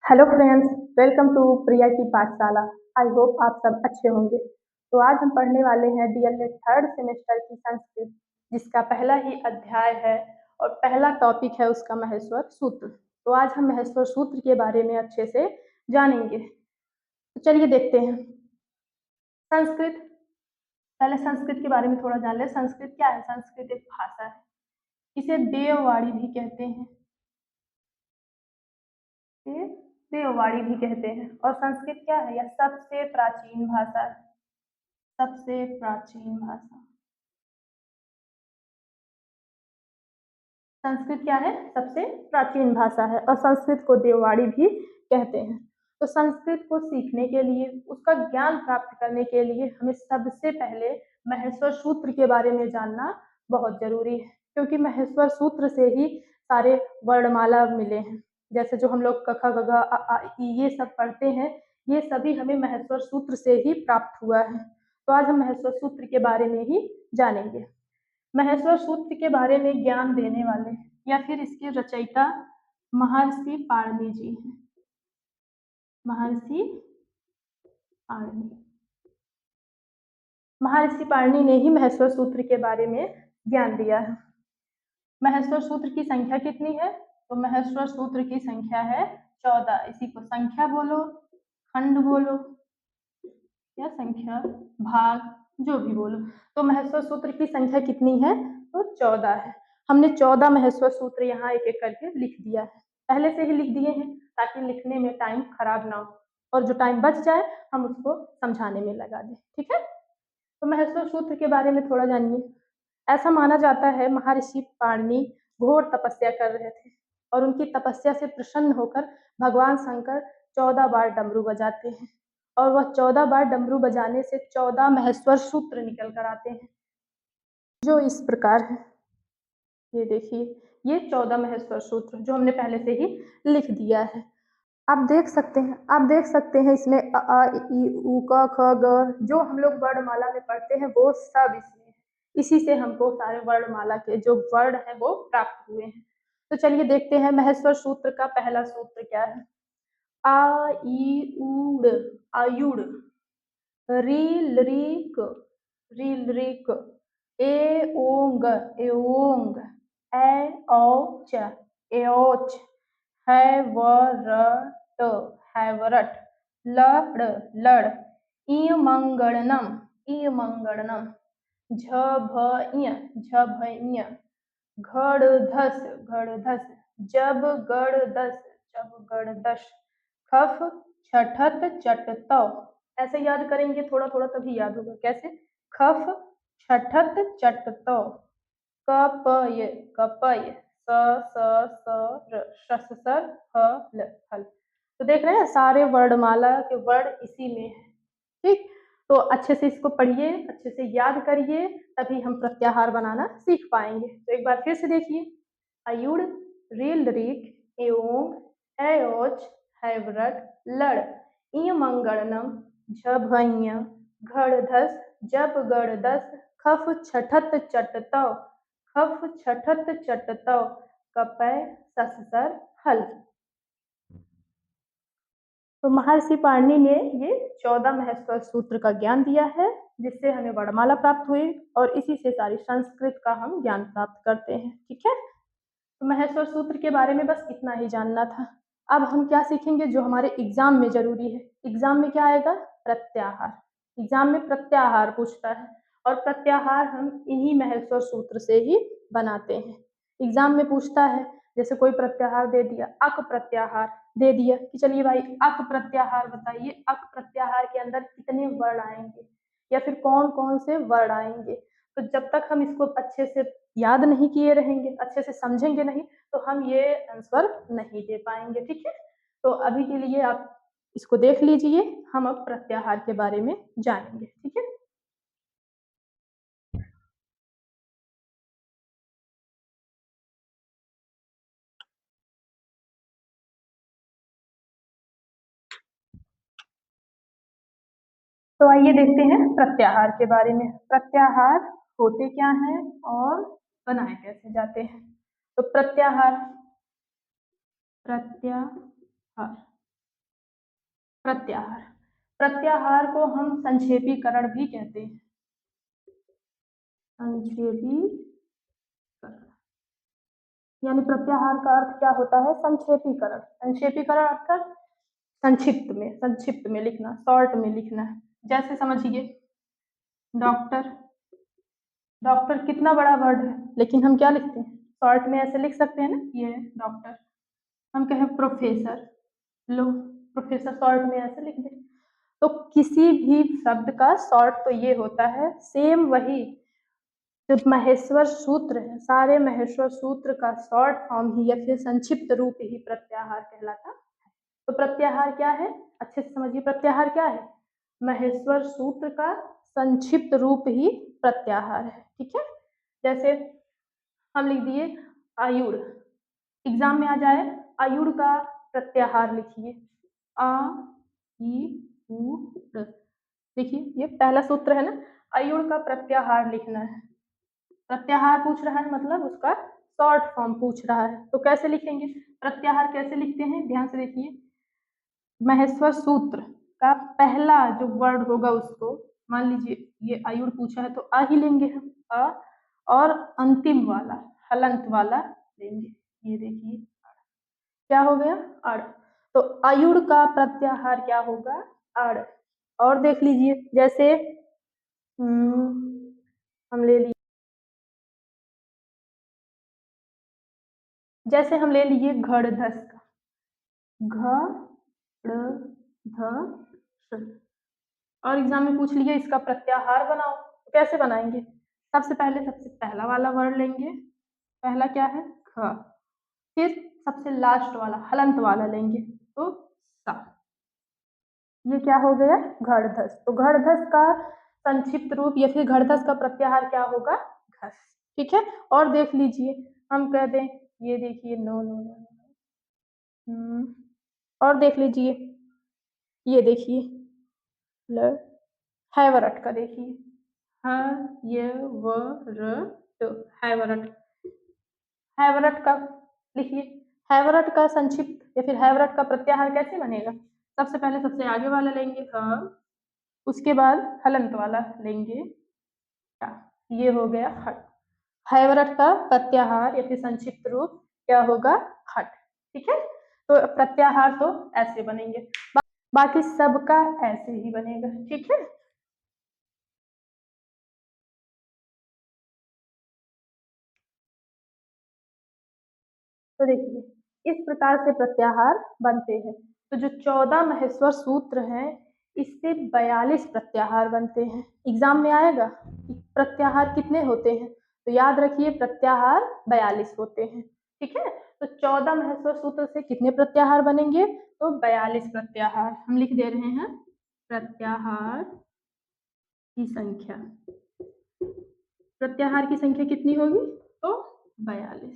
Hello friends, welcome to प्रिया की पाठशाला। I hope आप सब अच्छे होंगे। तो आज हम पढ़ने वाले हैं डीएलएड थर्ड सेमेस्टर की संस्कृत, जिसका पहला ही अध्याय है और पहला टॉपिक है उसका महेश्वर सूत्र। तो आज हम महेश्वर सूत्र के बारे में अच्छे से जानेंगे। तो चलिए देखते हैं। संस्कृत, पहले संस्कृत के बारे में थोड़ा जान ले। संस्कृत क्या है? संस्कृत एक भाषा है, इसे देववाणी भी कहते हैं। ये देववाणी भी कहते हैं। और संस्कृत क्या है? यह सबसे प्राचीन भाषा है, सबसे प्राचीन भाषा। संस्कृत क्या है? सबसे प्राचीन भाषा है और संस्कृत को देववाणी भी कहते हैं। तो संस्कृत को सीखने के लिए, उसका ज्ञान प्राप्त करने के लिए हमें सबसे पहले महेश्वर सूत्र के बारे में जानना बहुत जरूरी है, क्योंकि महेश्वर सूत्र से ही सारे वर्णमाला मिले हैं। जैसे जो हम लोग क ख ग घ अ आ इ ये सब पढ़ते हैं, ये सभी हमें महेश्वर सूत्र से ही प्राप्त हुआ है। तो आज हम महेश्वर सूत्र के बारे में ही जानेंगे। महेश्वर सूत्र के बारे में ज्ञान देने वाले या फिर इसके रचयिता महर्षि पाणिनि जी हैं। महर्षि पाणिनि, महर्षि पाणिनि ने ही महेश्वर सूत्र के बारे में ज्ञान दिया है। महेश्वर सूत्र की संख्या कितनी है? तो महेश्वर सूत्र की संख्या है 14। इसी को संख्या बोलो, खंड बोलो या संख्या भाग, जो भी बोलो। तो महेश्वर सूत्र की संख्या कितनी है? तो 14 है। हमने 14 महेश्वर सूत्र यहाँ एक एक करके लिख दिया है, पहले से ही लिख दिए हैं ताकि लिखने में टाइम खराब ना हो, और जो टाइम बच जाए हम उसको समझाने में लगा दें। ठीक है। तो महेश्वर सूत्र के बारे में थोड़ा जानिए। ऐसा माना जाता है महर्षि पाणिनि घोर तपस्या कर रहे थे और उनकी तपस्या से प्रसन्न होकर भगवान शंकर 14 बार डमरू बजाते हैं, और वह 14 बार डमरू बजाने से 14 महेश्वर सूत्र निकल कर आते हैं, जो इस प्रकार है। ये देखिए, ये 14 महेश्वर सूत्र जो हमने पहले से ही लिख दिया है। आप देख सकते हैं, इसमें अ आ इ उ क ख ग जो हम लोग वर्णमाला में पढ़ते हैं वो सब इसमें है। इसी से हमको सारे वर्णमाला के जो वर्ण है वो प्राप्त हुए हैं। तो चलिए देखते हैं महेश्वर सूत्र का पहला सूत्र क्या है। आ ई उड़, आयुड़। रील रीक, रील रीक। ए ओंग, एओंग। ए औच, एओच। हैवरट, हैवरट। लड़, लड़। ईमंगणनम, ईमंगणनम। झभञ, झभञ। घड़धस, घड़धस। जब गड़दस, जब गड़दस। खफ छठत चटतौ। ऐसे याद करेंगे थोड़ा थोड़ा तभी याद होगा। कैसे? खफ छठत चटतौ। कपय, कपय। स स र, सर हल, हल। तो देख रहे हैं सारे वर्णमाला के वर्ण इसी में है। ठीक। तो अच्छे से इसको पढ़िए, अच्छे से याद करिए, तभी हम प्रत्याहार बनाना सीख पाएंगे। तो एक बार फिर से देखिए। अयुड़, रील रीक, एओंग, एओच, हैवरट, लड़। ईमंगणनम, झभञ, घड़धस, जब गड़दस। खफ छठत चटतौ, खफ छठत चटतौ। कपय सससर हल। तो महर्षि पाणिनि ने ये 14 महेश्वर सूत्र का ज्ञान दिया है, जिससे हमें वर्णमाला प्राप्त हुई और इसी से सारी संस्कृत का हम ज्ञान प्राप्त करते हैं। ठीक है। तो महेश्वर सूत्र के बारे में बस इतना ही जानना था। अब हम क्या सीखेंगे जो हमारे एग्जाम में जरूरी है। एग्जाम में क्या आएगा? प्रत्याहार। एग्जाम में प्रत्याहार पूछता है और प्रत्याहार हम इन्हीं महेश्वर सूत्र से ही बनाते हैं। एग्जाम में पूछता है, जैसे कोई प्रत्याहार दे दिया, अक प्रत्याहार दे दिया कि चलिए भाई अक प्रत्याहार बताइए, अक प्रत्याहार के अंदर कितने वर्ण आएंगे या फिर कौन कौन से वर्ण आएंगे। तो जब तक हम इसको अच्छे से याद नहीं किए रहेंगे, अच्छे से समझेंगे नहीं, तो हम ये आंसर नहीं दे पाएंगे। ठीक है। तो अभी के लिए आप इसको देख लीजिए, हम अब प्रत्याहार के बारे में जानेंगे। ठीक है। तो आइए देखते हैं प्रत्याहार के बारे में। प्रत्याहार होते क्या हैं और बनाए कैसे जाते हैं। तो प्रत्याहार, प्रत्याहार प्रत्याहार। प्रत्याहार को हम संक्षेपीकरण भी कहते हैं। संक्षेपीकरण यानी प्रत्याहार का अर्थ क्या होता है? संक्षेपीकरण। संक्षेपीकरण अर्थात संक्षिप्त में लिखना, शॉर्ट में लिखना है। जैसे समझिए डॉक्टर। डॉक्टर कितना बड़ा वर्ड है, लेकिन हम क्या लिखते हैं? शॉर्ट में ऐसे लिख सकते हैं ना, ये है डॉक्टर। हम कहें प्रोफेसर, लो प्रोफेसर शॉर्ट में ऐसे लिख दें। तो किसी भी शब्द का शॉर्ट तो ये होता है। सेम वही जो महेश्वर सूत्र है, सारे महेश्वर सूत्र का शॉर्ट फॉर्म ही या फिर संक्षिप्त रूप ही प्रत्याहार कहलाता है। तो प्रत्याहार क्या है? अच्छे से समझिए, प्रत्याहार क्या है? महेश्वर सूत्र का संक्षिप्त रूप ही प्रत्याहार है। ठीक है, जैसे हम लिख दिए आयुड़। एग्जाम में आ जाए आयुड़ का प्रत्याहार लिखिए, आ ई उ ड़। देखिए ये पहला सूत्र है ना, आयुड़ का प्रत्याहार लिखना है। प्रत्याहार पूछ रहा है मतलब उसका शॉर्ट फॉर्म पूछ रहा है, तो कैसे लिखेंगे? प्रत्याहार कैसे लिखते हैं, ध्यान से देखिए। महेश्वर सूत्र का पहला जो वर्ड होगा उसको, मान लीजिए ये आयुड़ पूछा है तो आ ही लेंगे हम, आ, और अंतिम वाला हलंत वाला लेंगे। ये देखिए क्या हो गया? अड़। तो आयुड़ का प्रत्याहार क्या होगा? अड़। और देख लीजिए जैसे हम ले लिए, जैसे हम ले लिए घड़धस का, घ ड़ ध स। और एग्जाम में पूछ लिया इसका प्रत्याहार बनाओ, तो कैसे बनाएंगे? सबसे पहला वाला वर्ड लेंगे, पहला क्या है? ख। फिर सबसे लास्ट वाला हलंत वाला लेंगे तो सा। ये क्या हो गया? घड़धस। तो घड़धस का संक्षिप्त रूप या फिर घड़धस का प्रत्याहार क्या होगा? घस। ठीक है, और देख लीजिए हम कह दें, ये देखिए नो नो नो, और देख लीजिए ये देखिए ल, हैवरट का देखिए, ह य व र ट, हैवरट। हैवरट का लिखिए, हैवरट का संक्षिप्त या फिर हैवरट का प्रत्याहार कैसे बनेगा? सबसे पहले सबसे आगे वाला लेंगे ह, उसके बाद हलंत वाला लेंगे टा। ये हो गया हट। हैवरट का प्रत्याहार या फिर संक्षिप्त रूप क्या होगा? हट। ठीक है, तो प्रत्याहार तो ऐसे बनेंगे, बाकी सबका ऐसे ही बनेगा। ठीक है, तो देखिए इस प्रकार से प्रत्याहार बनते हैं। तो जो 14 महेश्वर सूत्र हैं, इससे 42 प्रत्याहार बनते हैं। एग्जाम में आएगा कि प्रत्याहार कितने होते हैं, तो याद रखिए प्रत्याहार 42 होते हैं। ठीक है, तो 14 महेश्वर सूत्र से कितने प्रत्याहार बनेंगे? तो 42 प्रत्याहार। हम लिख दे रहे हैं प्रत्याहार की संख्या। प्रत्याहार की संख्या कितनी होगी? तो 42।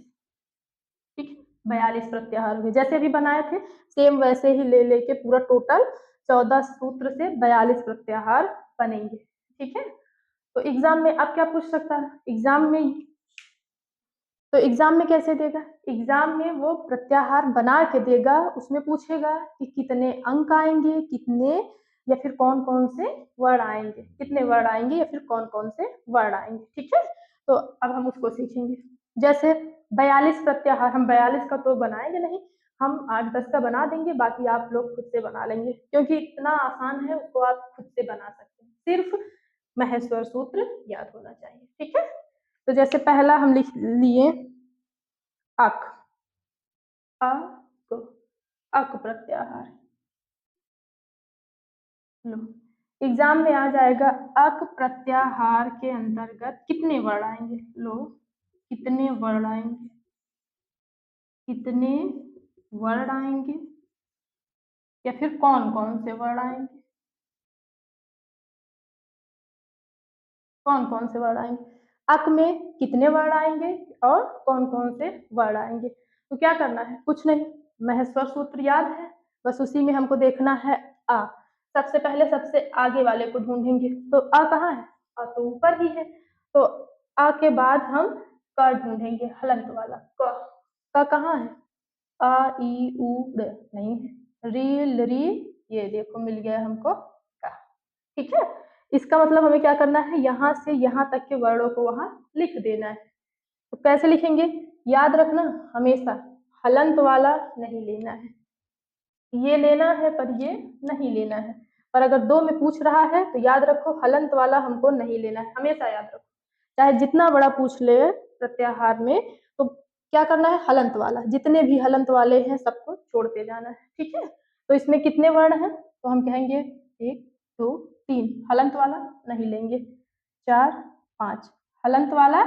ठीक, 42 प्रत्याहार हुए, जैसे अभी बनाए थे सेम वैसे ही ले लेके पूरा टोटल 14 सूत्र से 42 प्रत्याहार बनेंगे। ठीक है, तो एग्जाम में अब क्या पूछ सकता है? एग्जाम में कैसे देगा? एग्जाम में वो प्रत्याहार बना के देगा, उसमें पूछेगा कि कितने अंक आएंगे, कितने या फिर कौन कौन से वर्ड आएंगे, कितने वर्ड आएंगे या फिर कौन कौन से वर्ड आएंगे। ठीक है, तो अब हम उसको सीखेंगे। जैसे 42 प्रत्याहार, हम 42 का तो बनाएंगे नहीं, हम 8-10 का बना देंगे, बाकी आप लोग खुद से बना लेंगे, क्योंकि इतना आसान है, उसको आप खुद से बना सकते हैं। सिर्फ महेश्वर सूत्र याद होना चाहिए। ठीक है, तो जैसे पहला हम लिख लिए अक, अक, अक प्रत्याहार। लो एग्जाम में आ जाएगा अक प्रत्याहार के अंतर्गत कितने वर्ड आएंगे? लो कितने वर्ड आएंगे, कितने वर्ड आएंगे या फिर कौन कौन से वर्ड आएंगे, कौन कौन से वर्ड आएंगे? अक में कितने वर्ड आएंगे और कौन कौन से वर्ड आएंगे? तो क्या करना है? कुछ नहीं, महेश्वर सूत्र याद है, बस उसी में हमको देखना है आ। सबसे पहले सबसे आगे वाले को ढूंढेंगे, तो आ कहाँ है? आ तो ऊपर ही है, तो आ के बाद हम क ढूंढेंगे, हलंत वाला क कहाँ है? आ ई उ ड़ नहीं है, री ल री ये देखो मिल गया हमको का। ठीक है, इसका मतलब हमें क्या करना है, यहाँ से यहाँ तक के वर्णों को वहां लिख देना है। तो कैसे लिखेंगे, याद रखना हमेशा हलंत वाला नहीं लेना है, ये लेना है पर ये नहीं लेना है। पर अगर दो में पूछ रहा है तो याद रखो हलंत वाला हमको नहीं लेना है, हमेशा याद रखो, चाहे जितना बड़ा पूछ ले प्रत्याहार में, तो क्या करना है, हलंत वाला, जितने भी हलंत वाले हैं सबको छोड़ते जाना है। ठीक है, तो इसमें कितने वर्ण हैं, तो हम कहेंगे 1 2 3, हलंत वाला नहीं लेंगे, 4 5, हलंत वाला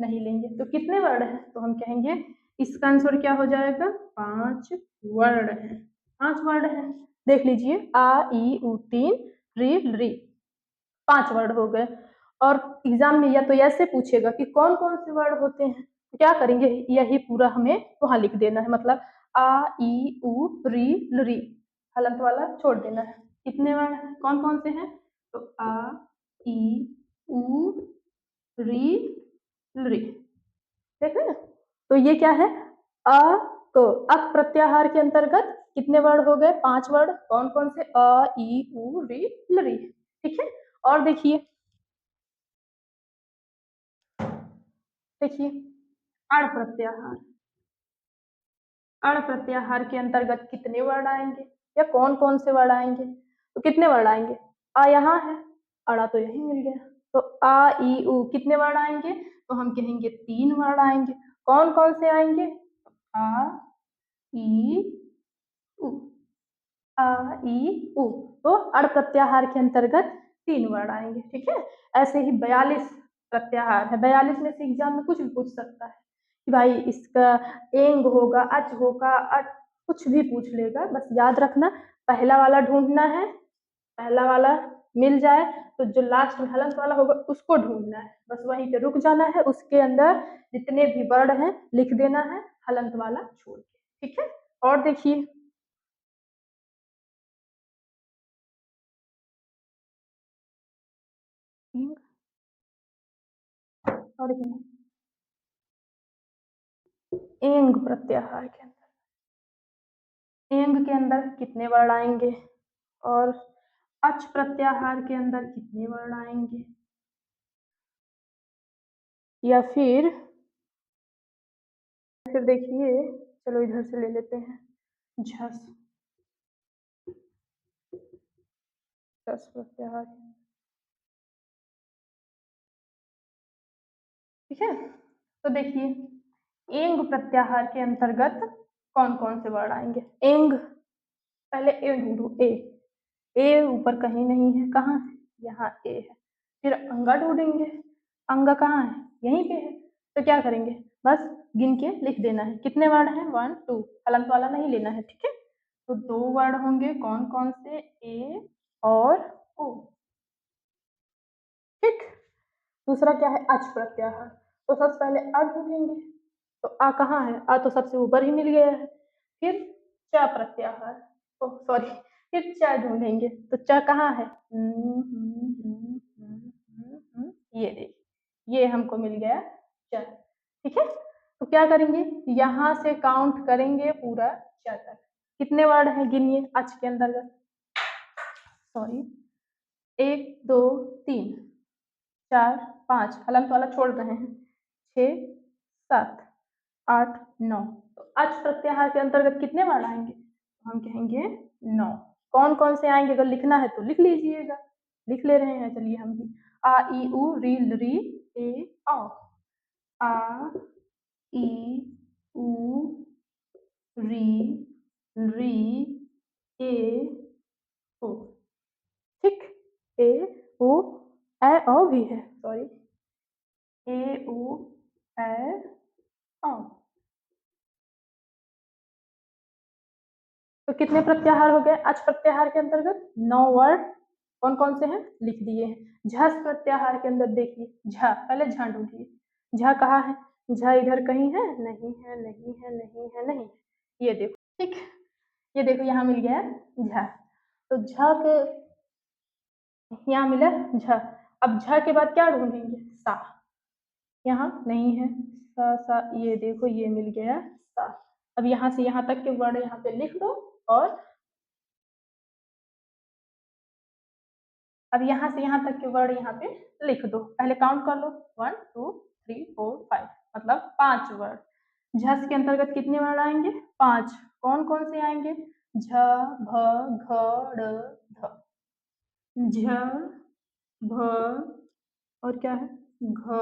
नहीं लेंगे, तो कितने वर्ण हैं, तो हम कहेंगे इसका आंसर क्या हो जाएगा, 5 वर्ण है। 5 वर्ड है, देख लीजिए आ ई उ 3 री री, 5 वर्ड हो गए। और एग्जाम में या तो ऐसे पूछेगा कि कौन कौन से वर्ड होते हैं, तो क्या करेंगे, यही पूरा हमें वहां लिख देना है, मतलब आ ई उ री री, हलंत वाला छोड़ देना है। कितने वर्ड हैं, कौन कौन से हैं, तो आ ई उ री री, देख रहे हैं। तो ये क्या है, अ तो अक प्रत्याहार के अंतर्गत कितने वर्ड हो गए, 5 वर्ड, कौन कौन से, अ ई उ री री। ठीक है, और देखिए देखिए अण प्रत्याहार, अण प्रत्याहार के अंतर्गत कितने वर्ड आएंगे या कौन कौन से वर्ड आएंगे, तो कितने वर्ड आएंगे, आ यहाँ है, अड़ा तो यही मिल गया, तो आ ई उ कितने वर्ड आएंगे, तो हम कहेंगे 3 वर्ड आएंगे। कौन कौन से आएंगे, आ ई उ, आ ई उ, तो अण प्रत्याहार के अंतर्गत 3 वर्ण आएंगे। ठीक है, ऐसे ही 42 प्रत्याहार है, 42 में से एग्जाम में कुछ भी पूछ सकता है कि भाई इसका एंग होगा, अच होगा, कुछ भी पूछ लेगा, बस याद रखना पहला वाला ढूंढना है, पहला वाला मिल जाए तो जो लास्ट में हलंत वाला होगा उसको ढूंढना है, बस वहीं पे रुक जाना है, उसके अंदर जितने भी वर्ण हैं लिख देना है हलंत वाला छोड़ के। ठीक है, और देखिए और एंग प्रत्याहार के अंदर, एंग के अंदर कितने वर्ण आएंगे, और अच प्रत्याहार के अंदर कितने वर्ण आएंगे, या फिर देखिए, चलो इधर से ले लेते हैं, झस, झस प्रत्याहार। ठीक है, तो देखिए एंग प्रत्याहार के अंतर्गत कौन कौन से वर्ण आएंगे, एंग, पहले ए ढूंढो, ए ऊपर कहीं नहीं है, कहाँ है, यहाँ ए है, फिर अंगा ढूंढेंगे, अंगा कहाँ है, यहीं पे है, तो क्या करेंगे, बस गिन के लिख देना है, कितने वर्ड हैं, 1 2, हलंत वाला नहीं लेना है। ठीक है, तो 2 वर्ड होंगे, कौन कौन से, ए और ओ। ठीक, दूसरा क्या है, अच प्रत्याहार, तो सबसे पहले अ ढूंढेंगे, तो आ कहाँ है, आ तो सबसे ऊपर ही मिल गया है, फिर च प्रत्याहार, ओ सॉरी, फिर च ढूंढेंगे, तो च कहाँ है, ये देखिए ये हमको मिल गया च। ठीक है, तो क्या करेंगे, यहाँ से काउंट करेंगे पूरा च तक, कितने वर्ड हैं गिनिए अच के अंतर्गत, सॉरी, 1 2 3 4 5, हलंत वाला छोड़ रहे हैं, 6 7 8 9, तो अच प्रत्याहार के अंतर्गत कितने वर्ण आएंगे, तो हम कहेंगे 9। कौन कौन से आएंगे, अगर लिखना है तो लिख लीजिएगा, लिख ले रहे हैं, चलिए हम भी, आ ई उ री री ए औ, आ ई उ री री ए ओ। ठीक, ए ओ ए ओ भी है, सॉरी, ए उ ए औ। तो कितने प्रत्याहार हो गए, अच प्रत्याहार के अंतर्गत 9 वर्ड, कौन कौन से हैं लिख दिए हैं। झस प्रत्याहार के अंदर देखिए, झ, पहले झ ढूंढिए, झ कहाँ है, झ इधर कहीं है, नहीं है नहीं है नहीं है नहीं है, ये देखो। ठीक, ये देखो यहाँ मिल गया झ, तो झ के यहाँ मिला झ, अब झ के बाद क्या ढूंढेंगे, सा, यहाँ नहीं है, सा सा, ये देखो ये मिल गया सा। अब यहाँ से यहाँ तक के वर्ड यहाँ पे लिख दो और अब यहाँ से यहाँ तक के वर्ड यहाँ पे लिख दो, पहले काउंट कर लो 1 2 3 4 5, मतलब 5 वर्ड। झस के अंतर्गत कितने वर्ड आएंगे? 5। कौन कौन से आएंगे? झ भ घ ड़ ध। झ भ और क्या है? घ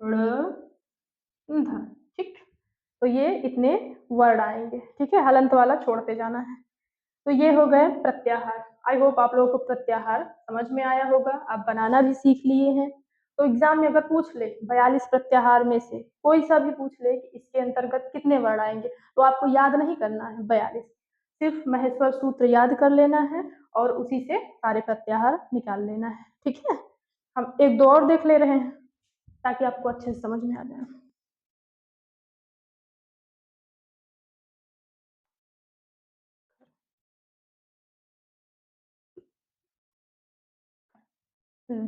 ड़ ध। ठीक, तो ये इतने वर्ड आएंगे। ठीक है, हलंत वाला छोड़ते जाना है। तो ये हो गए प्रत्याहार। आई होप आप लोगों को प्रत्याहार समझ में आया होगा, आप बनाना भी सीख लिए हैं। तो एग्जाम में अगर पूछ ले 42 प्रत्याहार में से कोई सा भी पूछ ले कि इसके अंतर्गत कितने वर्ड आएंगे, तो आपको याद नहीं करना है 42, सिर्फ महेश्वर सूत्र याद कर लेना है और उसी से सारे प्रत्याहार निकाल लेना है। ठीक है, हम एक दो और देख ले रहे हैं ताकि आपको अच्छे से समझ में आ जाए।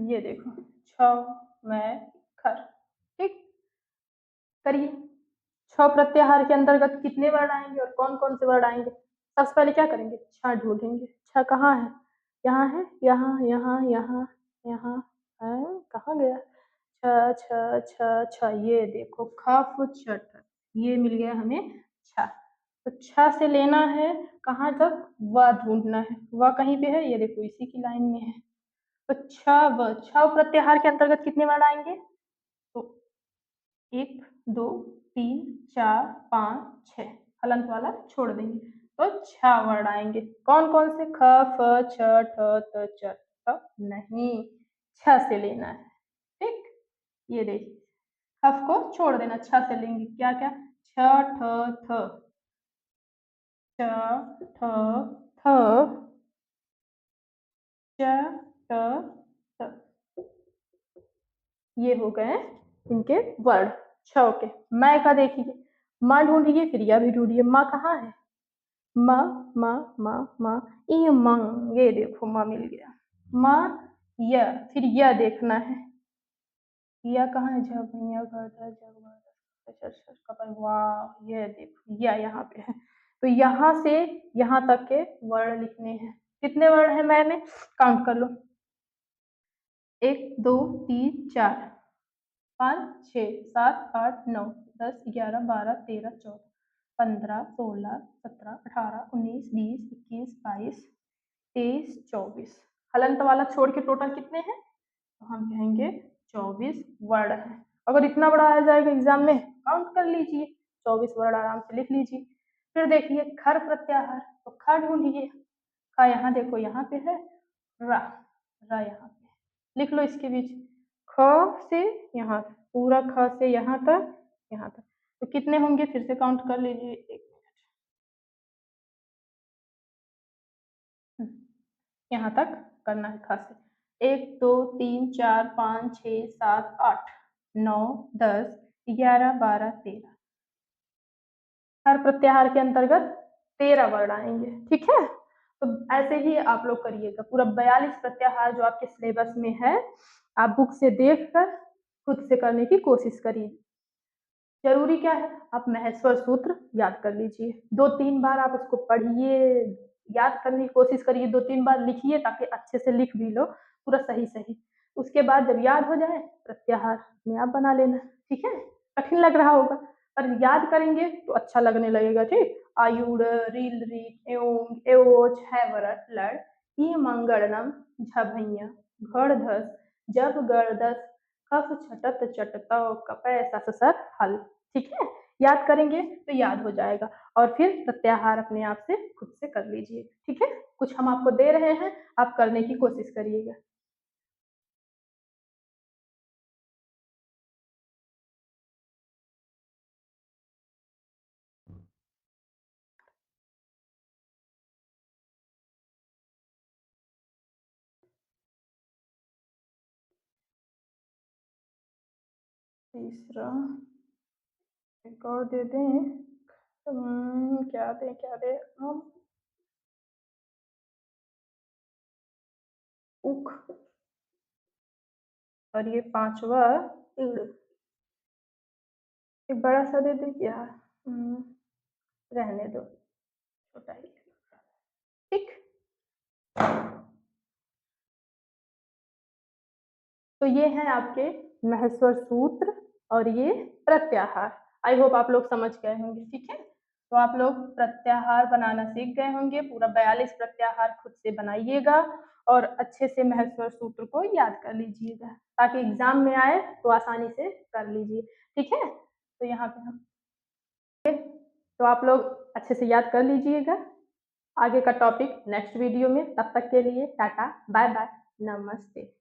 ये देखो, छ मैं खर। ठीक, करिए। छ प्रत्याहार के अंतर्गत कितने वर्ड आएंगे और कौन कौन से वर्ड आएंगे? सबसे पहले क्या करेंगे? छ ढूंढेंगे। छ कहाँ है? यहाँ है, यहाँ यहाँ यहाँ यहाँ है, कहाँ गया? छ छ छ छ, ये देखो खफ छठ, ये मिल गया हमें छ। तो छ से लेना है कहाँ तक? व ढूंढना है। व कहीं पे है? ये देखो इसी की लाइन में है। तो छ व, छ प्रत्याहार के अंतर्गत कितने वर्ड आएंगे? तो 1 2 3 4 5 6, हलंत वाला छोड़ देंगे तो 6 वर्ड आएंगे। कौन कौन से? ख फ छ ठ त च थ नहीं, 6 से लेना है। ठीक, ये देखिए, खफ को छोड़ देना, 6 से लेंगे। क्या क्या? छ ठ थ, छ ठ थ, च ट थ। ये हो गए इनके वर्ड छ के। मैं का देखिए, माँ ढूंढिए फिर यह भी ढूंढिए। माँ कहाँ है? म म म म, ई मंग, ये देखो माँ मिल गया। म य, फिर य देखना है। य कहाँ है? जब भैया करता जब कपल, वाह, ये देखो य यहाँ पे है। तो यहाँ से यहाँ तक के वर्ड लिखने हैं। कितने वर्ड है मैंने? काउंट कर लो, 1 2 3 4 5 6 7 8 9 10 11 12 13 14 15 16 17 18 19 20 21 22 23 24, हलंत वाला छोड़ के टोटल कितने हैं? तो हम कहेंगे 24 वर्ड है। अगर इतना बड़ा आ जाएगा एग्जाम में, काउंट कर लीजिए, 24 वर्ड आराम से लिख लीजिए। फिर देखिए खर प्रत्याहार, तो ख ढूंढिए। ख यहाँ देखो, यहाँ पे है। रा, रा यहाँ पे लिख लो इसके बीच। ख से यहाँ तक, पूरा ख से यहाँ तक, यहाँ तक, तो कितने होंगे? फिर से काउंट कर लीजिए, एक मिनट। यहाँ तक करना है ख से। 1 2 3 4 5 6 7 8 9 10 11 12 13, हर प्रत्याहार के अंतर्गत 13 वर्ड आएंगे। ठीक है, तो ऐसे ही आप लोग करिएगा। पूरा 42 प्रत्याहार जो आपके सिलेबस में है, आप बुक से देखकर खुद से करने की कोशिश करिए। जरूरी क्या है? आप महेश्वर सूत्र याद कर लीजिए, 2-3 बार आप उसको पढ़िए, याद करने की कोशिश करिए, 2-3 बार लिखिए ताकि अच्छे से लिख भी लो पूरा सही सही। उसके बाद जब याद हो जाए, प्रत्याहार अपने आप बना लेना। ठीक है, कठिन लग रहा होगा पर याद करेंगे तो अच्छा लगने लगेगा। ठीक, आयुड़ रील रीट एवं एवोच हैवरट लड़ ई मंगड़नम झभैया घड़ धस जब गर्दस कफ छटत चटत कपै ससर हल। ठीक है, याद करेंगे तो याद हो जाएगा और फिर प्रत्याहार अपने आप से खुद से कर लीजिए। ठीक है, कुछ हम आपको दे रहे हैं, आप करने की कोशिश करिएगा। तीसरा एक और दे दें, क्या दें क्या दें हम? उख, और ये पांचवा इड़। एक बड़ा सा दे दें क्या? रहने दो, छोटा ही। ठीक। तो ये हैं आपके महस्वर सूत्र और ये प्रत्याहार। आई होप आप लोग समझ गए होंगे, ठीक है। तो आप लोग प्रत्याहार बनाना सीख गए होंगे। पूरा 42 प्रत्याहार खुद से बनाइएगा और अच्छे से महस्वर सूत्र को याद कर लीजिएगा, ताकि एग्जाम में आए तो आसानी से कर लीजिए, ठीक है। तो यहाँ पे हम, तो आप लोग अच्छे से याद कर लीजिएगा। आगे का टॉपिक नेक्स्ट वीडियो में, तब तक के लिए टाटा बाय बाय, नमस्ते।